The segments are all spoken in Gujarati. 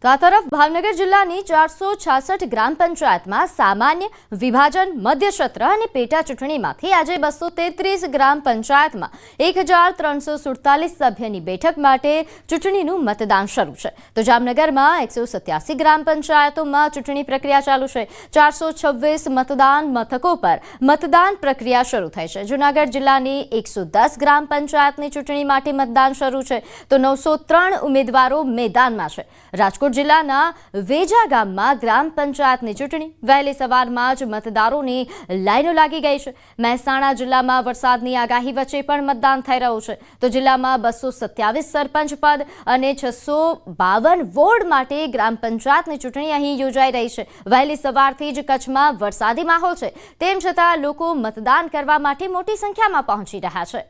તો આ તરફ ભાવનગર જિલ્લાની 466 ગ્રામ પંચાયતમાં સામાન્ય વિભાજન મધ્ય સત્ર અને પેટા ચૂંટણીમાંથી આજે 233 ગ્રામ પંચાયતમાં 1347 સભ્યની બેઠક માટે ચૂંટણીનું મતદાન શરૂ છે। તો જામનગરમાં 187 ગ્રામ પંચાયતોમાં ચૂંટણી પ્રક્રિયા ચાલુ છે। 426 મતદાન મથકો પર મતદાન પ્રક્રિયા શરૂ થઈ છે। જૂનાગઢ જિલ્લાની 110 ગ્રામ પંચાયતની ચૂંટણી માટે મતદાન શરૂ છે, તો 903 ઉમેદવારો મેદાનમાં છે। રાજકોટ જિલ્લાના વેજા ગામમાં ગ્રામ પંચાયતની ચૂંટણી વહેલી સવારમાં જ મતદારોની લાઈનો લાગી ગઈ છે। મહેસાણા જિલ્લામાં વરસાદની આગાહી વચ્ચે પણ મતદાન થઈ રહ્યું છે। તો જિલ્લામાં 227 સરપંચ પદ અને 652 વોર્ડ માટે ગ્રામ પંચાયતની ચૂંટણી અહીં યોજાઈ રહી છે। વહેલી સવારથી જ કચ્છમાં વરસાદી માહોલ છે, તેમ છતાં લોકો મતદાન કરવા માટે મોટી સંખ્યામાં પહોંચી રહ્યા છે।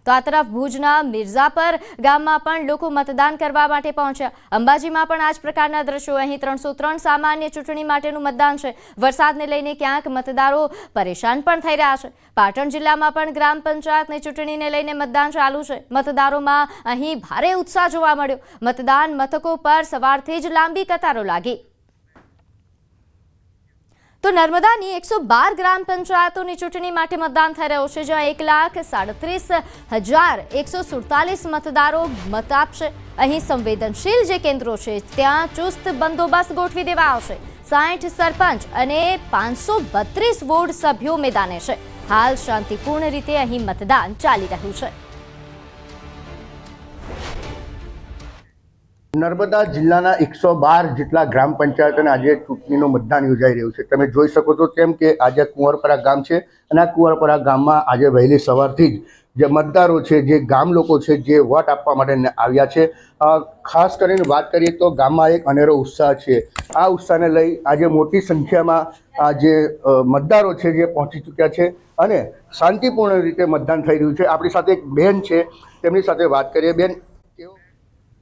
તો આ તરફ ભુજના મિર્ઝાપર ગામમાં પણ લોકો મતદાન કરવા માટે પહોંચ્યા। અંબાજીમાં પણ આ જ પ્રકારના દ્રશ્યો। અહીં 303 સામાન્ય ચૂંટણી માટેનું મતદાન છે। વરસાદને લઈને ક્યાંક મતદારો પરેશાન પણ થઈ રહ્યા છે। પાટણ જિલ્લામાં પણ ગ્રામ પંચાયતની ચૂંટણીને લઈને મતદાન ચાલુ છે। મતદારોમાં અહીં ભારે ઉત્સાહ જોવા મળ્યો। મતદાન મથકો પર સવારથી જ લાંબી કતારો લાગી। તો નર્મદાની 112 ગ્રામ પંચાયતોની ચૂંટણી માટે મતદાન થઈ રહ્યું છે, જ્યાં 1,37,147 મતદારો મત આપશે। અહીં સંવેદનશીલ જે કેન્દ્રો છે ત્યાં ચુસ્ત બંદોબસ્ત ગોઠવી દેવાયો છે। 60 સરપંચ અને 532 વોર્ડ સભ્યો મેદાને છે। હાલ શાંતિપૂર્ણ રીતે અહીં મતદાન ચાલી રહ્યું છે। નર્મદા જિલ્લાના 112 જેટલા ગ્રામ પંચાયતોને આજે ચૂંટણીનું મતદાન યોજાઈ રહ્યું છે। તમે જોઈ શકો છો તેમ કે આજે કુંવરપરા ગામ છે અને આ કુંવરપરા ગામમાં આજે વહેલી સવારથી જ જે મતદારો છે, જે ગામ લોકો છે, જે વોટ આપવા માટે આવ્યા છે, ખાસ કરીને વાત કરીએ તો ગામમાં એક અનેરો ઉત્સાહ છે। આ ઉત્સાહને લઈ આજે મોટી સંખ્યામાં આ જે મતદારો છે જે પહોંચી ચૂક્યા છે અને શાંતિપૂર્ણ રીતે મતદાન થઈ રહ્યું છે। આપણી સાથે એક બેન છે, તેમની સાથે વાત કરીએ। બેન,